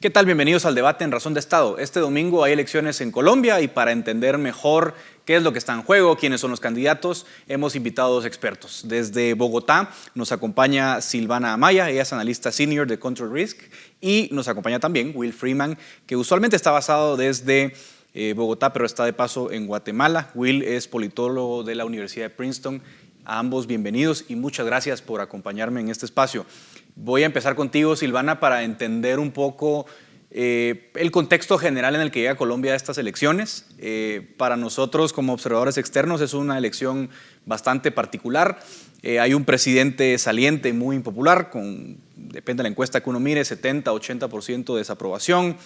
¿Qué tal? Bienvenidos al debate en Razón de Estado. Este domingo hay elecciones en Colombia y para entender mejor qué es lo que está en juego, quiénes son los candidatos, hemos invitado a dos expertos. Desde Bogotá nos acompaña Silvana Amaya, ella es analista senior de Control Risk, y nos acompaña también Will Freeman, que usualmente está basado desde Bogotá, pero está de paso en Guatemala. Will es politólogo de la Universidad de Princeton. A ambos bienvenidos y muchas gracias por acompañarme en este espacio. Voy a empezar contigo, Silvana, para entender un poco el contexto general en el que llega Colombia a estas elecciones. Para nosotros, como observadores externos, es una elección bastante particular. Hay un presidente saliente muy impopular, depende de la encuesta que uno mire, 70-80% de desaprobación.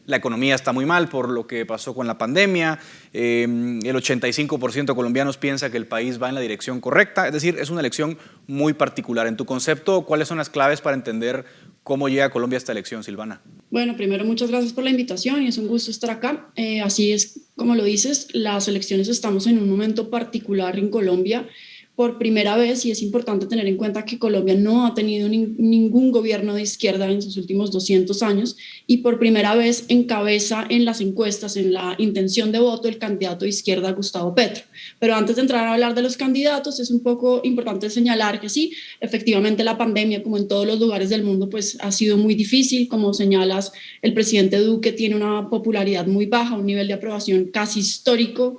La economía está muy mal por lo que pasó con la pandemia. El 85% de colombianos piensa que el país va en la dirección correcta. Es decir, es una elección muy particular. En tu concepto, ¿cuáles son las claves para entender cómo llega Colombia a esta elección, Silvana? Bueno, primero muchas gracias por la invitación y es un gusto estar acá. Así es, como lo dices, las elecciones estamos en un momento particular en Colombia por primera vez y es importante tener en cuenta que Colombia no ha tenido ningún gobierno de izquierda en sus últimos 200 años y por primera vez encabeza en las encuestas, en la intención de voto, el candidato de izquierda Gustavo Petro. Pero antes de entrar a hablar de los candidatos, es un poco importante señalar que sí, efectivamente la pandemia, como en todos los lugares del mundo, pues ha sido muy difícil. Como señalas, el presidente Duque tiene una popularidad muy baja, un nivel de aprobación casi histórico,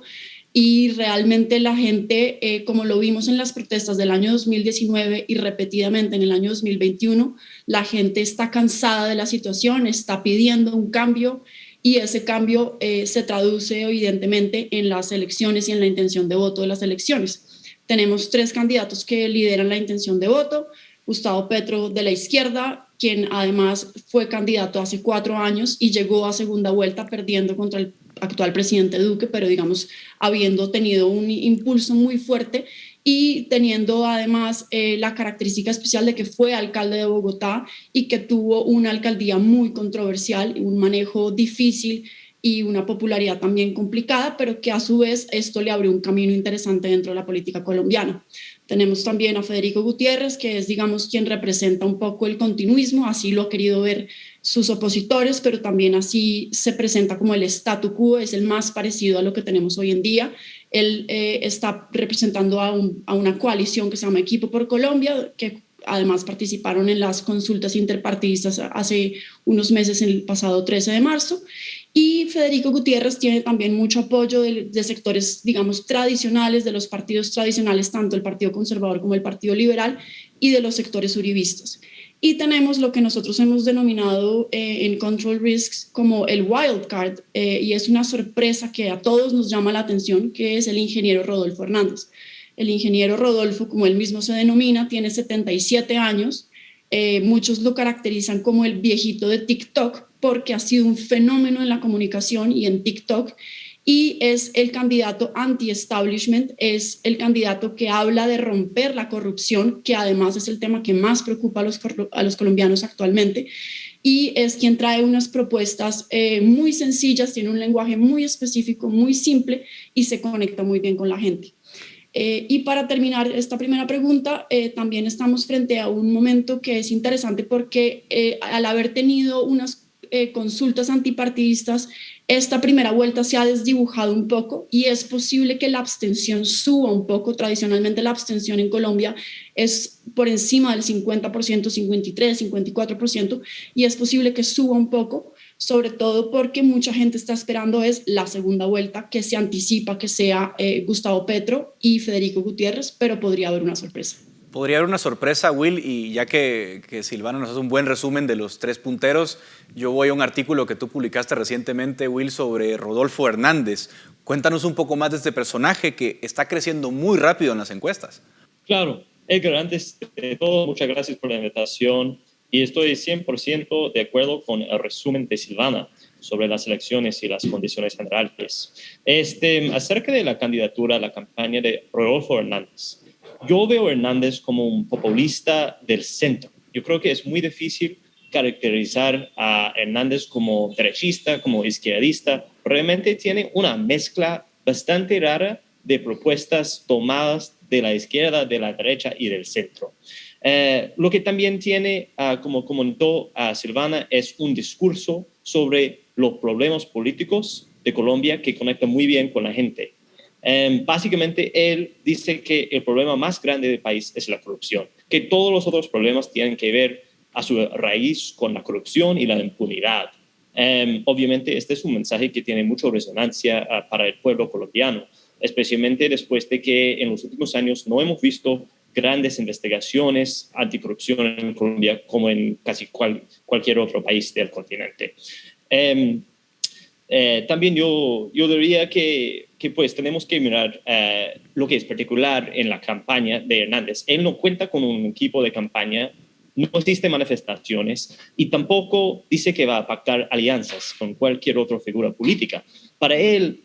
y realmente la gente, como lo vimos en las protestas del año 2019 y repetidamente en el año 2021, la gente está cansada de la situación, está pidiendo un cambio y ese cambio se traduce evidentemente en las elecciones y en la intención de voto de las elecciones. Tenemos tres candidatos que lideran la intención de voto: Gustavo Petro de la izquierda, quien además fue candidato hace 4 años y llegó a segunda vuelta perdiendo contra el actual presidente Duque, pero digamos habiendo tenido un impulso muy fuerte y teniendo además la característica especial de que fue alcalde de Bogotá y que tuvo una alcaldía muy controversial, un manejo difícil y una popularidad también complicada, pero que a su vez esto le abrió un camino interesante dentro de la política colombiana. Tenemos también a Federico Gutiérrez, que es, digamos, quien representa un poco el continuismo, así lo ha querido ver sus opositores, pero también así se presenta como el statu quo, es el más parecido a lo que tenemos hoy en día. Él está representando a una coalición que se llama Equipo por Colombia, que además participaron en las consultas interpartidistas hace unos meses, el pasado 13 de marzo. Y Federico Gutiérrez tiene también mucho apoyo de sectores, digamos, tradicionales, de los partidos tradicionales, tanto el Partido Conservador como el Partido Liberal, y de los sectores uribistas. Y tenemos lo que nosotros hemos denominado en Control Risks como el wild card, y es una sorpresa que a todos nos llama la atención, que es el ingeniero Rodolfo Hernández. El ingeniero Rodolfo, como él mismo se denomina, tiene 77 años. Muchos lo caracterizan como el viejito de TikTok porque ha sido un fenómeno en la comunicación y en TikTok, y es el candidato anti-establishment, es el candidato que habla de romper la corrupción, que además es el tema que más preocupa a los colombianos actualmente, y es quien trae unas propuestas muy sencillas, tiene un lenguaje muy específico, muy simple y se conecta muy bien con la gente. Y para terminar esta primera pregunta, también estamos frente a un momento que es interesante porque al haber tenido unas consultas antipartidistas, esta primera vuelta se ha desdibujado un poco y es posible que la abstención suba un poco. Tradicionalmente la abstención en Colombia es por encima del 50%, 53, 54%, y es posible que suba un poco, sobre todo porque mucha gente está esperando es la segunda vuelta, que se anticipa que sea Gustavo Petro y Federico Gutiérrez, pero podría haber una sorpresa. Podría haber una sorpresa, Will, y ya que Silvana nos hace un buen resumen de los tres punteros, yo voy a un artículo que tú publicaste recientemente, Will, sobre Rodolfo Hernández. Cuéntanos un poco más de este personaje que está creciendo muy rápido en las encuestas. Claro, Edgar, antes de todo, muchas gracias por la invitación y estoy 100% de acuerdo con el resumen de Silvana sobre las elecciones y las condiciones generales. Acerca de la candidatura, la campaña de Rodolfo Hernández, yo veo a Hernández como un populista del centro. Yo creo que es muy difícil caracterizar a Hernández como derechista, como izquierdista. Realmente tiene una mezcla bastante rara de propuestas tomadas de la izquierda, de la derecha y del centro. Lo que también tiene, como comentó Silvana, es un discurso sobre los problemas políticos de Colombia que conecta muy bien con la gente. Básicamente, él dice que el problema más grande del país es la corrupción, que todos los otros problemas tienen que ver a su raíz con la corrupción y la impunidad. Obviamente, este es un mensaje que tiene mucha resonancia para el pueblo colombiano, especialmente después de que en los últimos años no hemos visto grandes investigaciones anticorrupción en Colombia como en casi cualquier otro país del continente. También yo diría que pues tenemos que mirar lo que es particular en la campaña de Hernández. Él no cuenta con un equipo de campaña, no existe manifestaciones y tampoco dice que va a pactar alianzas con cualquier otra figura política. Para él,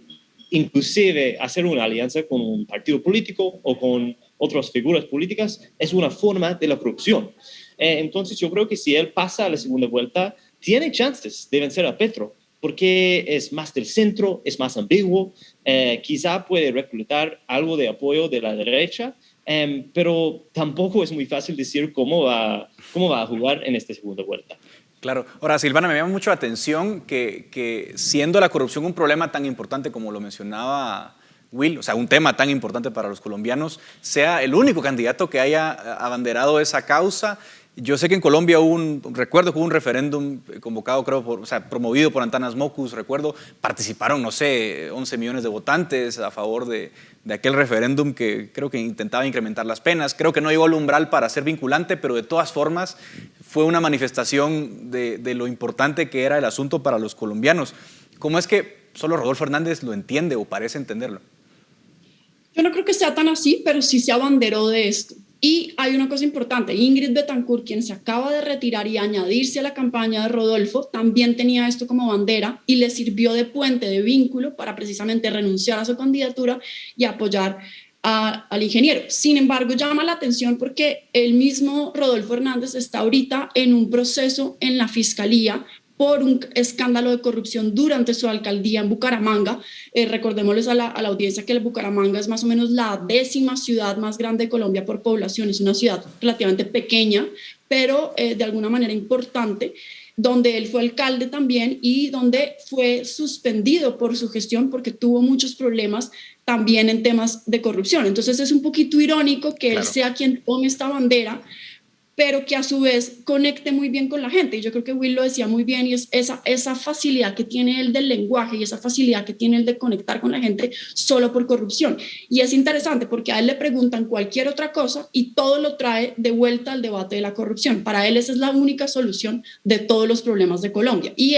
inclusive hacer una alianza con un partido político o con otras figuras políticas es una forma de la corrupción. Entonces yo creo que si él pasa a la segunda vuelta, tiene chances de vencer a Petro, porque es más del centro, es más ambiguo, quizá puede reclutar algo de apoyo de la derecha, pero tampoco es muy fácil decir cómo va a jugar en esta segunda vuelta. Claro. Ahora, Silvana, me llama mucho la atención que siendo la corrupción un problema tan importante como lo mencionaba Will, o sea, un tema tan importante para los colombianos, sea el único candidato que haya abanderado esa causa. Yo sé que en Colombia recuerdo que hubo un referéndum convocado, creo, promovido por Antanas Mocus, recuerdo, participaron, no sé, 11 millones de votantes a favor de aquel referéndum que creo que intentaba incrementar las penas. Creo que no llegó al umbral para ser vinculante, pero de todas formas fue una manifestación de lo importante que era el asunto para los colombianos. ¿Cómo es que solo Rodolfo Hernández lo entiende o parece entenderlo? Yo no creo que sea tan así, pero sí se abanderó de esto. Y hay una cosa importante, Ingrid Betancourt, quien se acaba de retirar y añadirse a la campaña de Rodolfo, también tenía esto como bandera y le sirvió de puente, de vínculo para precisamente renunciar a su candidatura y apoyar al ingeniero. Sin embargo, llama la atención porque el mismo Rodolfo Hernández está ahorita en un proceso en la Fiscalía por un escándalo de corrupción durante su alcaldía en Bucaramanga. Recordémosles a la audiencia que Bucaramanga es más o menos la 10ª ciudad más grande de Colombia por población, es una ciudad relativamente pequeña, pero de alguna manera importante, donde él fue alcalde también y donde fue suspendido por su gestión porque tuvo muchos problemas también en temas de corrupción. Entonces es un poquito irónico que él sea quien tome esta bandera, pero que a su vez conecte muy bien con la gente. Y yo creo que Will lo decía muy bien, y es esa facilidad que tiene él del lenguaje y esa facilidad que tiene él de conectar con la gente solo por corrupción. Y es interesante porque a él le preguntan cualquier otra cosa y todo lo trae de vuelta al debate de la corrupción. Para él esa es la única solución de todos los problemas de Colombia. Y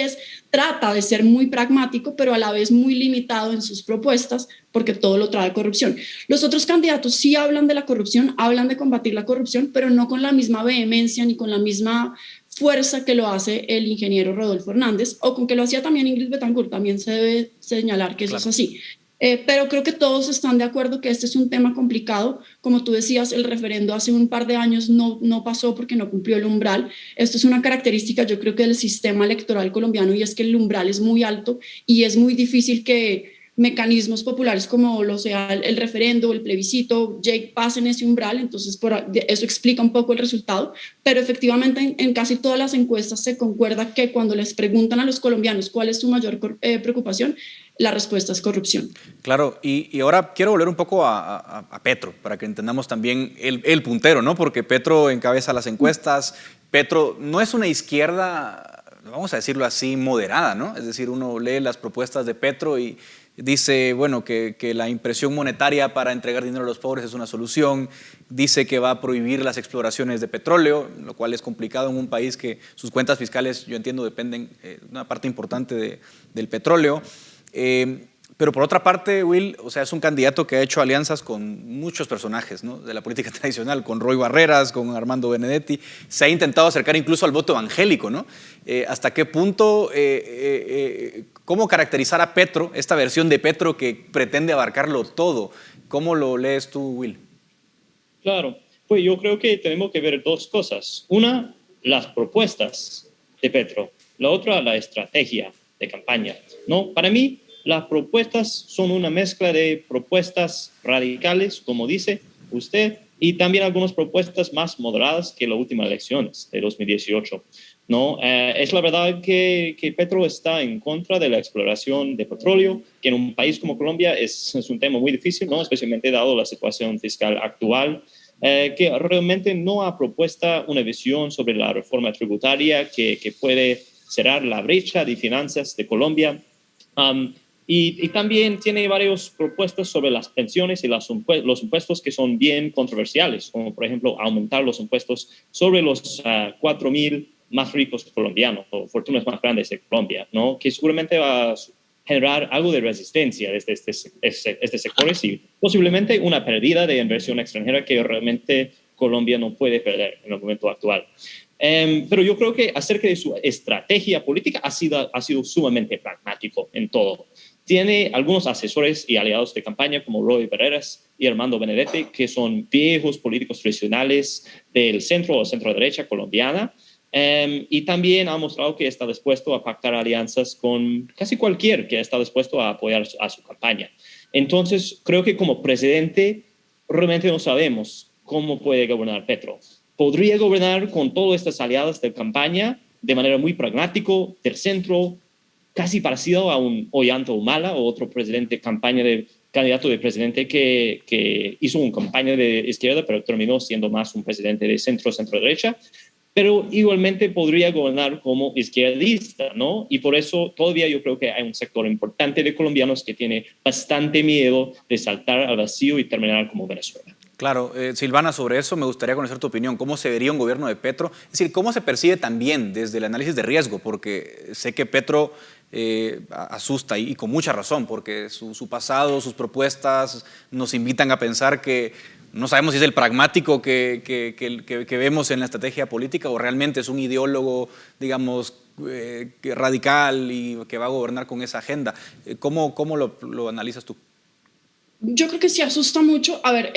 trata de ser muy pragmático, pero a la vez muy limitado en sus propuestas, porque todo lo trae corrupción. Los otros candidatos sí hablan de la corrupción, hablan de combatir la corrupción, pero no con la misma vehemencia ni con la misma fuerza que lo hace el ingeniero Rodolfo Hernández, o con que lo hacía también Ingrid Betancourt, también se debe señalar que eso es así. Pero creo que todos están de acuerdo que este es un tema complicado. Como tú decías, el referendo hace un par de años no pasó porque no cumplió el umbral. Esto es una característica, yo creo, que del sistema electoral colombiano, y es que el umbral es muy alto y es muy difícil que mecanismos populares como lo sea el referendo, el plebiscito, pasen ese umbral. Entonces eso explica un poco el resultado, pero efectivamente en casi todas las encuestas se concuerda que cuando les preguntan a los colombianos cuál es su mayor preocupación, la respuesta es corrupción. Claro, y ahora quiero volver un poco a Petro, para que entendamos también el puntero, ¿no? Porque Petro encabeza las encuestas. Petro no es una izquierda, vamos a decirlo así, moderada, ¿no? Es decir, uno lee las propuestas de Petro y dice, bueno, que la impresión monetaria para entregar dinero a los pobres es una solución. Dice que va a prohibir las exploraciones de petróleo, lo cual es complicado en un país que sus cuentas fiscales, yo entiendo, dependen de una parte importante del petróleo. Pero por otra parte, Will, o sea, es un candidato que ha hecho alianzas con muchos personajes, ¿no?, de la política tradicional, con Roy Barreras, con Armando Benedetti. Se ha intentado acercar incluso al voto evangélico, ¿no? ¿Hasta qué punto, cómo caracterizar a Petro, esta versión de Petro que pretende abarcarlo todo? ¿Cómo lo lees tú, Will? Claro, pues yo creo que tenemos que ver dos cosas. Una, las propuestas de Petro. La otra, la estrategia de campaña, ¿no? Para mí, las propuestas son una mezcla de propuestas radicales, como dice usted, y también algunas propuestas más moderadas que las últimas elecciones de 2018. ¿No? Es la verdad que Petro está en contra de la exploración de petróleo, que en un país como Colombia es un tema muy difícil, ¿no? Especialmente dado la situación fiscal actual, que realmente no ha propuesto una visión sobre la reforma tributaria que puede cerrar la brecha de finanzas de Colombia. Y también tiene varias propuestas sobre las pensiones y los impuestos que son bien controversiales, como por ejemplo aumentar los impuestos sobre los 4.000 más ricos colombianos o fortunas más grandes de Colombia, ¿no? Que seguramente va a generar algo de resistencia desde este sector y posiblemente una pérdida de inversión extranjera que realmente Colombia no puede perder en el momento actual. Pero yo creo que acerca de su estrategia política ha sido sumamente pragmático en todo. Tiene algunos asesores y aliados de campaña como Roy Barreras y Armando Benedetti, que son viejos políticos tradicionales del centro o centro-derecha colombiana, y también ha mostrado que está dispuesto a pactar alianzas con casi cualquier que está dispuesto a apoyar a su campaña. Entonces, creo que como presidente realmente no sabemos cómo puede gobernar Petro. Podría gobernar con todas estas aliadas de campaña de manera muy pragmático, del centro, casi parecido a un Ollanta Humala o otro candidato de presidente que hizo una campaña de izquierda, pero terminó siendo más un presidente de centro-derecha, pero igualmente podría gobernar como izquierdista, ¿no? Y por eso todavía yo creo que hay un sector importante de colombianos que tiene bastante miedo de saltar al vacío y terminar como Venezuela. Claro, Silvana, sobre eso me gustaría conocer tu opinión. ¿Cómo se vería un gobierno de Petro? Es decir, ¿cómo se percibe también desde el análisis de riesgo? Porque sé que Petro asusta y con mucha razón, porque su pasado, sus propuestas nos invitan a pensar que no sabemos si es el pragmático que vemos en la estrategia política o realmente es un ideólogo, digamos, radical y que va a gobernar con esa agenda. ¿Cómo lo analizas tú? Yo creo que sí asusta mucho. A ver,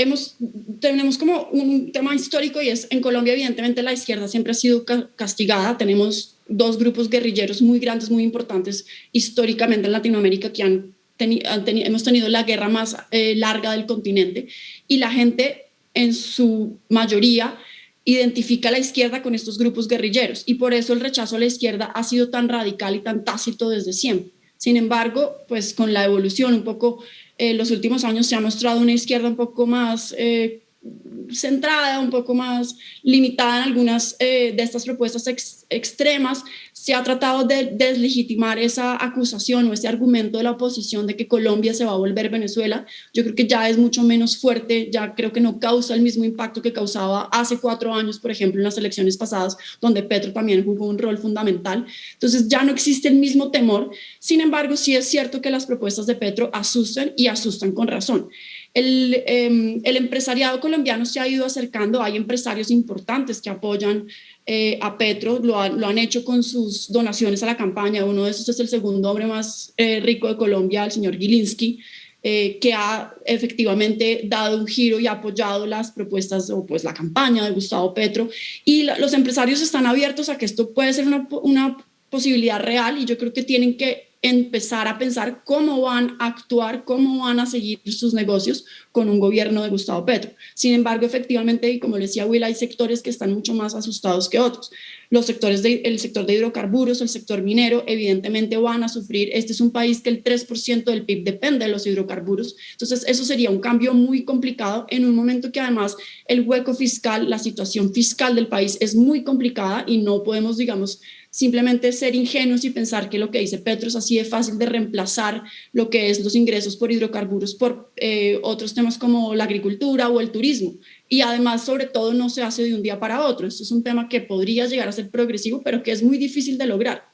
tenemos como un tema histórico y es en Colombia evidentemente la izquierda siempre ha sido castigada. Tenemos dos grupos guerrilleros muy grandes, muy importantes históricamente en Latinoamérica que hemos tenido la guerra más larga del continente y la gente en su mayoría identifica a la izquierda con estos grupos guerrilleros y por eso el rechazo a la izquierda ha sido tan radical y tan tácito desde siempre. Sin embargo, pues con la evolución un poco los últimos años se ha mostrado una izquierda un poco más centrada, un poco más limitada en algunas de estas propuestas extremas. Se ha tratado de deslegitimar esa acusación o ese argumento de la oposición de que Colombia se va a volver Venezuela. Yo creo que ya es mucho menos fuerte, ya creo que no causa el mismo impacto que causaba hace 4 años, por ejemplo, en las elecciones pasadas, donde Petro también jugó un rol fundamental. Entonces ya no existe el mismo temor. Sin embargo, sí es cierto que las propuestas de Petro asustan y asustan con razón. El empresariado colombiano se ha ido acercando, hay empresarios importantes que apoyan a Petro, lo han hecho con sus donaciones a la campaña. Uno de esos es el segundo hombre más rico de Colombia, el señor Gilinski, que ha efectivamente dado un giro y ha apoyado las propuestas o pues la campaña de Gustavo Petro. Y los empresarios están abiertos a que esto puede ser una posibilidad real y yo creo que tienen que empezar a pensar cómo van a actuar, cómo van a seguir sus negocios con un gobierno de Gustavo Petro. Sin embargo, efectivamente, y como le decía Will, hay sectores que están mucho más asustados que otros. El sector de hidrocarburos, el sector minero, evidentemente van a sufrir. Este es un país que el 3% del PIB depende de los hidrocarburos. Entonces, eso sería un cambio muy complicado en un momento que además el hueco fiscal, la situación fiscal del país es muy complicada y no podemos, digamos, simplemente ser ingenuos y pensar que lo que dice Petro es así de fácil de reemplazar lo que es los ingresos por hidrocarburos por otros temas como la agricultura o el turismo. Y además, sobre todo, no se hace de un día para otro. Esto es un tema que podría llegar a ser progresivo, pero que es muy difícil de lograr.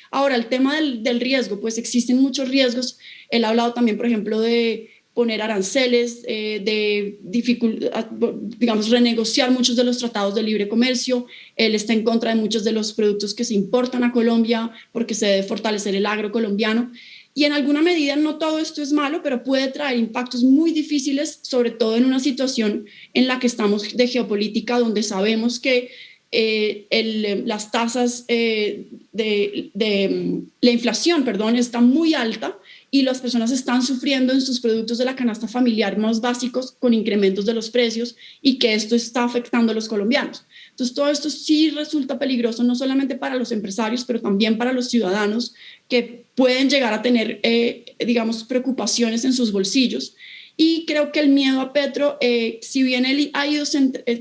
Ahora, el tema del riesgo, pues existen muchos riesgos. Él ha hablado también, por ejemplo, de poner aranceles, digamos, renegociar muchos de los tratados de libre comercio. Él está en contra de muchos de los productos que se importan a Colombia porque se debe fortalecer el agro colombiano. Y en alguna medida no todo esto es malo, pero puede traer impactos muy difíciles, sobre todo en una situación en la que estamos de geopolítica, donde sabemos que las tasas la inflación, está muy alta y las personas están sufriendo en sus productos de la canasta familiar más básicos con incrementos de los precios y que esto está afectando a los colombianos. Entonces, todo esto sí resulta peligroso, no solamente para los empresarios, pero también para los ciudadanos que pueden llegar a tener, digamos, preocupaciones en sus bolsillos. Y creo que el miedo a Petro, si bien él ha ido,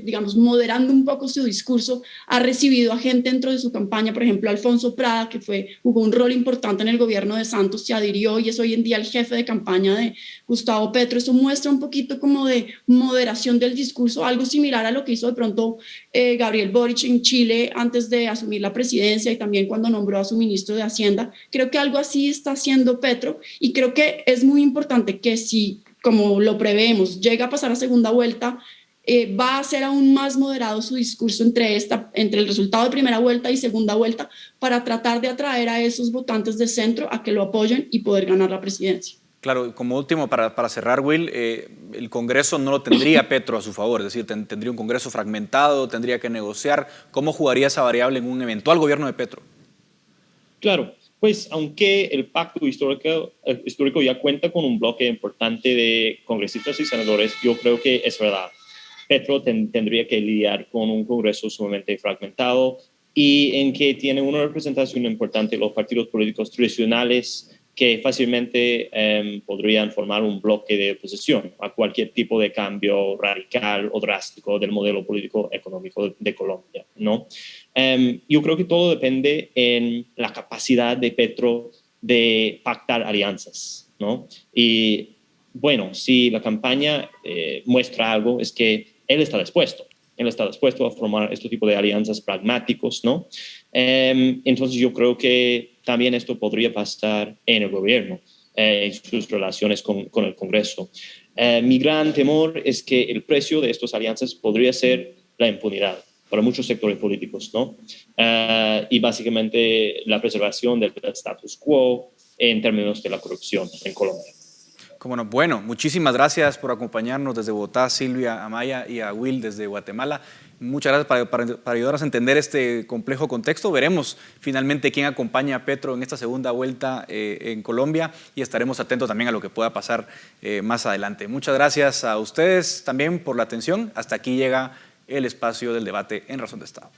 digamos, moderando un poco su discurso, ha recibido a gente dentro de su campaña, por ejemplo, Alfonso Prada, que jugó un rol importante en el gobierno de Santos, se adhirió y es hoy en día el jefe de campaña de Gustavo Petro. Eso muestra un poquito como de moderación del discurso, algo similar a lo que hizo de pronto Gabriel Boric en Chile antes de asumir la presidencia y también cuando nombró a su ministro de Hacienda. Creo que algo así está haciendo Petro y creo que es muy importante que si, como lo preveemos, llega a pasar a segunda vuelta, va a ser aún más moderado su discurso entre el resultado de primera vuelta y segunda vuelta para tratar de atraer a esos votantes de centro a que lo apoyen y poder ganar la presidencia. Claro, como último, para cerrar, Will, el Congreso no lo tendría Petro a su favor, es decir, tendría un Congreso fragmentado, tendría que negociar. ¿Cómo jugaría esa variable en un eventual gobierno de Petro? Claro, pues aunque el pacto histórico ya cuenta con un bloque importante de congresistas y senadores, yo creo que es verdad. Petro tendría que lidiar con un Congreso sumamente fragmentado y en que tiene una representación importante los partidos políticos tradicionales que fácilmente podrían formar un bloque de oposición a cualquier tipo de cambio radical o drástico del modelo político económico de Colombia, ¿no? Yo creo que todo depende en la capacidad de Petro de pactar alianzas, ¿no? Y bueno, si la campaña muestra algo, es que él está dispuesto a formar este tipo de alianzas pragmáticos, ¿no? Entonces yo creo que también esto podría pasar en el gobierno, en sus relaciones con el Congreso. Mi gran temor es que el precio de estas alianzas podría ser la impunidad para muchos sectores políticos, ¿no? Y básicamente la preservación del status quo en términos de la corrupción en Colombia. Bueno, muchísimas gracias por acompañarnos desde Bogotá, Silvia, Amaya, y a Will desde Guatemala. Muchas gracias para ayudarnos a entender este complejo contexto. Veremos finalmente quién acompaña a Petro en esta segunda vuelta en Colombia y estaremos atentos también a lo que pueda pasar más adelante. Muchas gracias a ustedes también por la atención. Hasta aquí llega el espacio del debate en Razón de Estado.